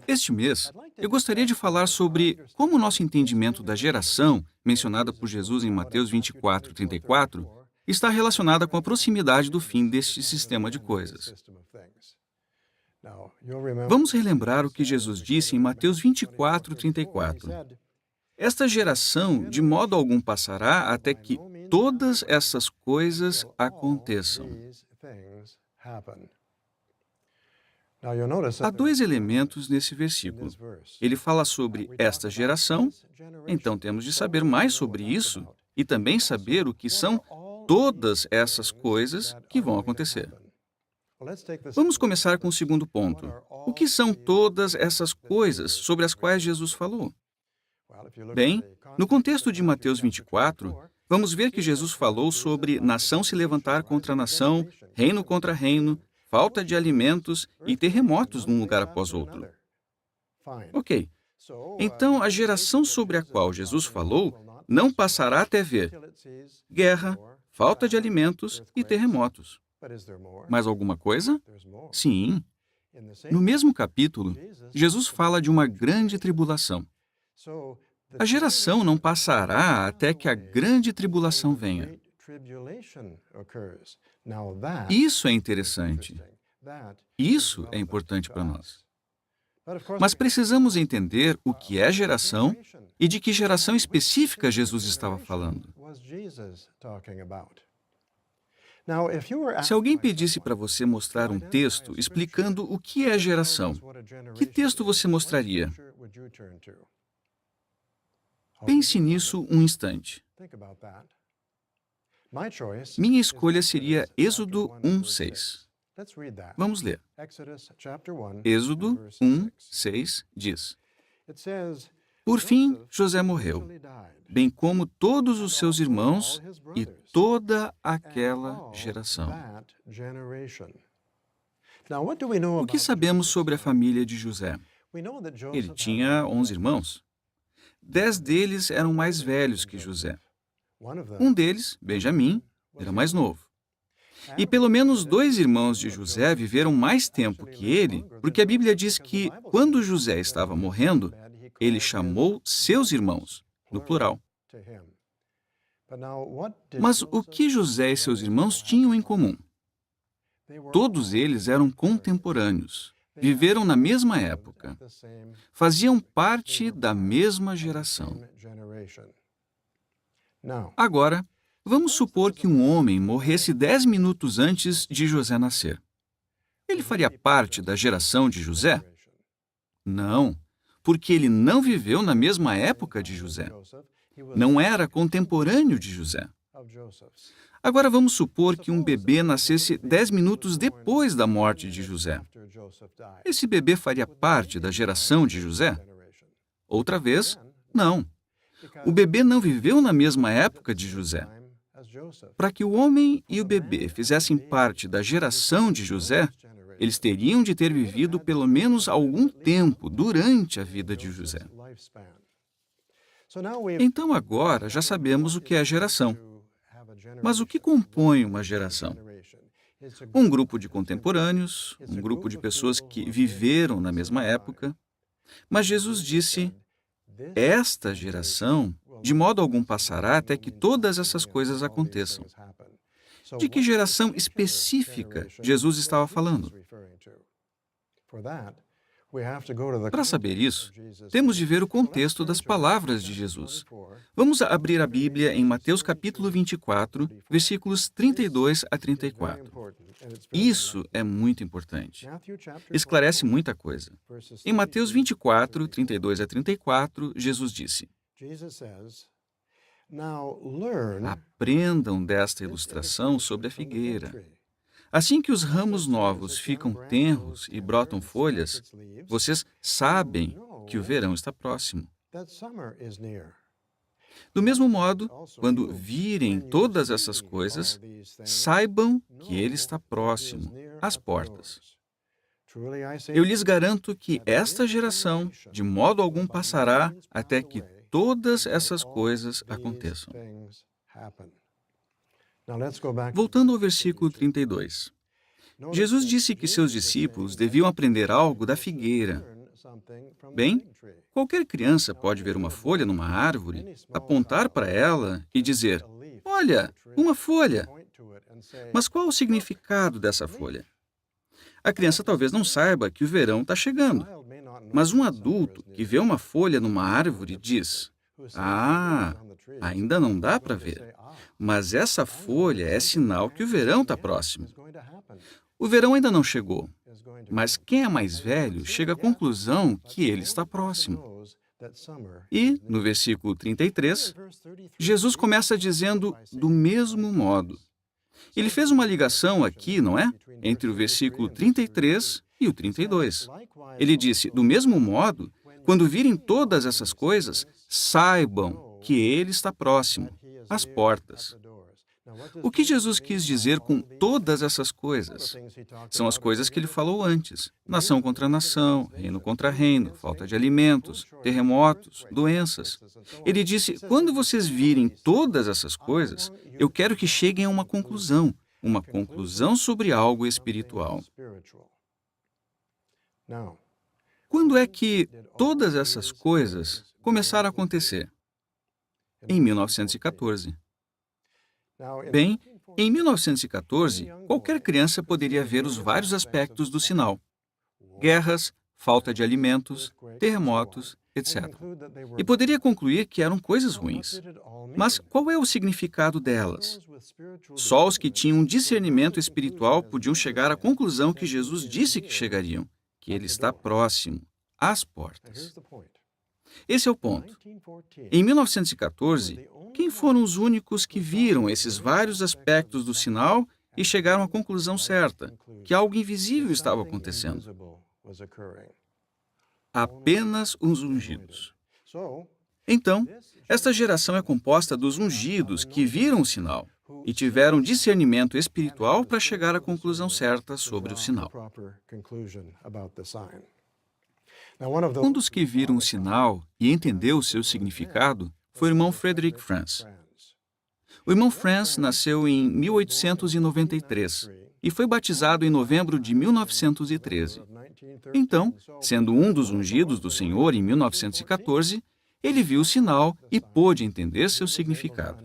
Este mês, eu gostaria de falar sobre como o nosso entendimento da geração, mencionada por Jesus em Mateus 24:34, está relacionada com a proximidade do fim deste sistema de coisas. Vamos relembrar o que Jesus disse em Mateus 24:34. Esta geração de modo algum passará até que todas essas coisas aconteçam. Há dois elementos nesse versículo. Ele fala sobre esta geração, então temos de saber mais sobre isso e também saber o que são todas essas coisas que vão acontecer. Vamos começar com o segundo ponto. O que são todas essas coisas sobre as quais Jesus falou? Bem, no contexto de Mateus 24, vamos ver que Jesus falou sobre nação se levantar contra nação, reino contra reino, falta de alimentos e terremotos num lugar após outro. Ok, então a geração sobre a qual Jesus falou não passará até ver guerra, falta de alimentos e terremotos. Mais alguma coisa? Sim. No mesmo capítulo, Jesus fala de uma grande tribulação. A geração não passará até que a grande tribulação venha. Isso é interessante. Isso é importante para nós. Mas precisamos entender o que é geração e de que geração específica Jesus estava falando. Se alguém pedisse para você mostrar um texto explicando o que é geração, que texto você mostraria? Pense nisso um instante. Minha escolha seria Êxodo 1:6. Vamos ler. Êxodo 1:6 diz: Por fim, José morreu, bem como todos os seus irmãos e toda aquela geração. O que sabemos sobre a família de José? Ele tinha 11 irmãos. 10 deles eram mais velhos que José. Um deles, Benjamim, era mais novo. E pelo menos 2 irmãos de José viveram mais tempo que ele, porque a Bíblia diz que, quando José estava morrendo, ele chamou seus irmãos, no plural. Mas o que José e seus irmãos tinham em comum? Todos eles eram contemporâneos, viveram na mesma época, faziam parte da mesma geração. Agora, vamos supor que um homem morresse 10 minutos antes de José nascer. Ele faria parte da geração de José? Não, porque ele não viveu na mesma época de José. Não era contemporâneo de José. Agora vamos supor que um bebê nascesse 10 minutos depois da morte de José. Esse bebê faria parte da geração de José? Outra vez, não. O bebê não viveu na mesma época de José. Para que o homem e o bebê fizessem parte da geração de José, eles teriam de ter vivido pelo menos algum tempo durante a vida de José. Então agora já sabemos o que é geração. Mas o que compõe uma geração? Um grupo de contemporâneos, um grupo de pessoas que viveram na mesma época. Mas Jesus disse: esta geração, de modo algum passará até que todas essas coisas aconteçam. De que geração específica Jesus estava falando? Para saber isso, temos de ver o contexto das palavras de Jesus. Vamos abrir a Bíblia em Mateus capítulo 24, versículos 32 a 34. Isso é muito importante. Esclarece muita coisa. Em Mateus 24, 32 a 34, Jesus disse: Aprendam desta ilustração sobre a figueira. Assim que os ramos novos ficam tenros e brotam folhas, vocês sabem que o verão está próximo. Do mesmo modo, quando virem todas essas coisas, saibam que ele está próximo, às portas. Eu lhes garanto que esta geração, de modo algum, passará até que todas essas coisas aconteçam. Voltando ao versículo 32. Jesus disse que seus discípulos deviam aprender algo da figueira. Bem, qualquer criança pode ver uma folha numa árvore, apontar para ela e dizer: "Olha, uma folha!" Mas qual o significado dessa folha? A criança talvez não saiba que o verão está chegando, mas um adulto que vê uma folha numa árvore diz: "Ah, ainda não dá para ver, mas essa folha é sinal que o verão está próximo." O verão ainda não chegou, mas quem é mais velho chega à conclusão que ele está próximo. E, no versículo 33, Jesus começa dizendo do mesmo modo. Ele fez uma ligação aqui, não é? Entre o versículo 33 e o 32. Ele disse: do mesmo modo, quando virem todas essas coisas, saibam que ele está próximo, às portas. O que Jesus quis dizer com todas essas coisas? São as coisas que ele falou antes: nação contra nação, reino contra reino, falta de alimentos, terremotos, doenças. Ele disse: quando vocês virem todas essas coisas, eu quero que cheguem a uma conclusão sobre algo espiritual. Quando é que todas essas coisas começaram a acontecer? Em 1914. Bem, em 1914, qualquer criança poderia ver os vários aspectos do sinal: guerras, falta de alimentos, terremotos, etc. E poderia concluir que eram coisas ruins. Mas qual é o significado delas? Só os que tinham um discernimento espiritual podiam chegar à conclusão que Jesus disse que chegariam, que ele está próximo, às portas. Esse é o ponto. Em 1914, quem foram os únicos que viram esses vários aspectos do sinal e chegaram à conclusão certa, que algo invisível estava acontecendo? Apenas os ungidos. Então, esta geração é composta dos ungidos que viram o sinal e tiveram discernimento espiritual para chegar à conclusão certa sobre o sinal. Um dos que viram o sinal e entendeu o seu significado foi o irmão Frederick Franz. O irmão Franz nasceu em 1893 e foi batizado em novembro de 1913. Então, sendo um dos ungidos do Senhor em 1914, ele viu o sinal e pôde entender seu significado.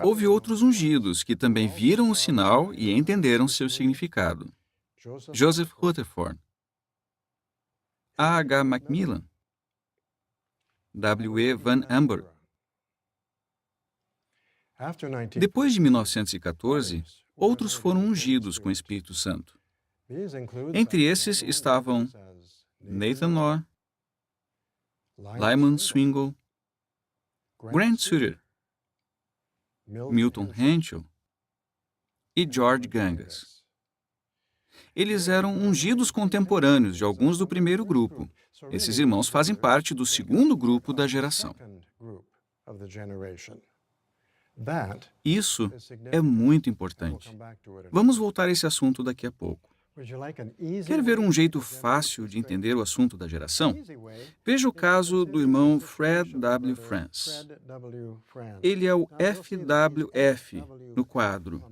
Houve outros ungidos que também viram o sinal e entenderam seu significado. Joseph Rutherford, A. H. Macmillan, W. E. Van Amber. Depois de 1914, outros foram ungidos com o Espírito Santo. Entre esses estavam Nathan Law, Lyman Swingle, Grant Suter, Milton Henschel e George Gangas. Eles eram ungidos contemporâneos de alguns do primeiro grupo. Esses irmãos fazem parte do segundo grupo da geração. Isso é muito importante. Vamos voltar a esse assunto daqui a pouco. Quer ver um jeito fácil de entender o assunto da geração? Veja o caso do irmão Fred W. Franz. Ele é o FWF no quadro.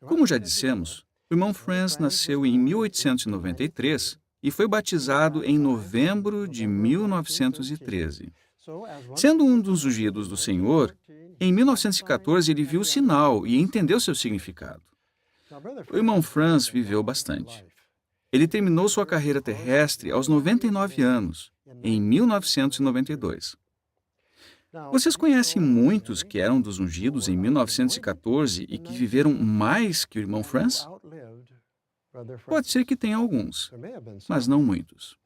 Como já dissemos, o irmão Franz nasceu em 1893 e foi batizado em novembro de 1913. Sendo um dos ungidos do Senhor, em 1914 ele viu o sinal e entendeu seu significado. O irmão Franz viveu bastante. Ele terminou sua carreira terrestre aos 99 anos, em 1992. Vocês conhecem muitos que eram dos ungidos em 1914 e que viveram mais que o irmão Franz? Pode ser que tenha alguns, mas não muitos.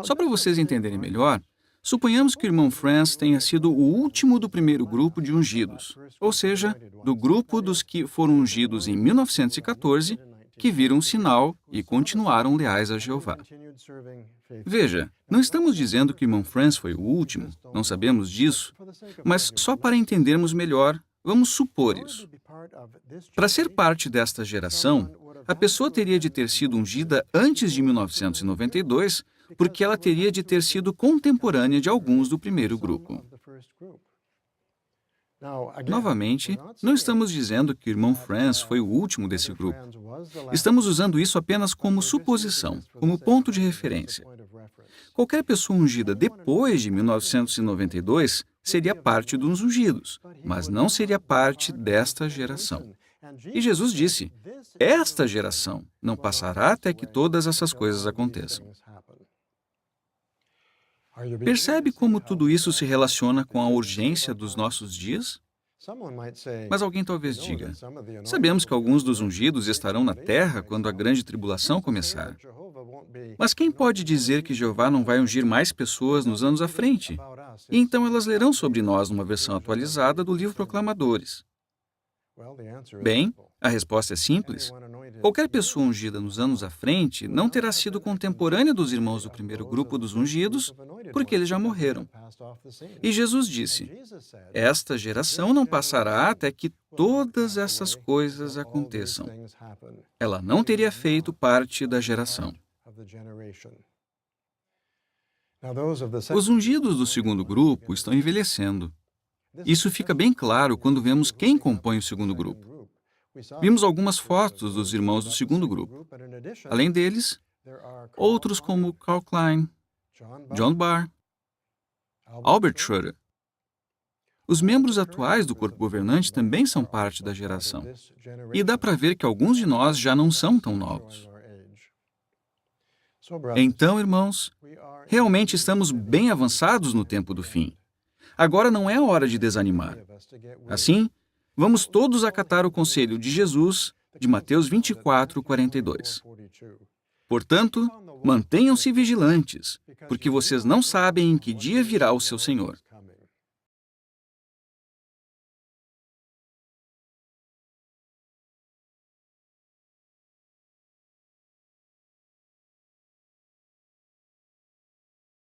Só para vocês entenderem melhor, suponhamos que o irmão Franz tenha sido o último do primeiro grupo de ungidos, ou seja, do grupo dos que foram ungidos em 1914, que viram o sinal e continuaram leais a Jeová. Veja, não estamos dizendo que o irmão Franz foi o último, não sabemos disso, mas só para entendermos melhor, vamos supor isso. Para ser parte desta geração, a pessoa teria de ter sido ungida antes de 1992, porque ela teria de ter sido contemporânea de alguns do primeiro grupo. Novamente, não estamos dizendo que o irmão Franz foi o último desse grupo. Estamos usando isso apenas como suposição, como ponto de referência. Qualquer pessoa ungida depois de 1992 seria parte dos ungidos, mas não seria parte desta geração. E Jesus disse: esta geração não passará até que todas essas coisas aconteçam. Percebe como tudo isso se relaciona com a urgência dos nossos dias? Mas alguém talvez diga: sabemos que alguns dos ungidos estarão na terra quando a grande tribulação começar. Mas quem pode dizer que Jeová não vai ungir mais pessoas nos anos à frente? E então elas lerão sobre nós numa versão atualizada do livro Proclamadores. Bem, a resposta é simples. Qualquer pessoa ungida nos anos à frente não terá sido contemporânea dos irmãos do primeiro grupo dos ungidos, porque eles já morreram. E Jesus disse: esta geração não passará até que todas essas coisas aconteçam. Ela não teria feito parte da geração. Os ungidos do segundo grupo estão envelhecendo. Isso fica bem claro quando vemos quem compõe o segundo grupo. Vimos algumas fotos dos irmãos do segundo grupo. Além deles, outros como Carl Klein, John Barr, Albert Schroeder. Os membros atuais do corpo governante também são parte da geração. E dá para ver que alguns de nós já não são tão novos. Então, irmãos, realmente estamos bem avançados no tempo do fim. Agora não é a hora de desanimar. Assim, vamos todos acatar o conselho de Jesus, de Mateus 24, 42. Portanto, mantenham-se vigilantes, porque vocês não sabem em que dia virá o seu Senhor.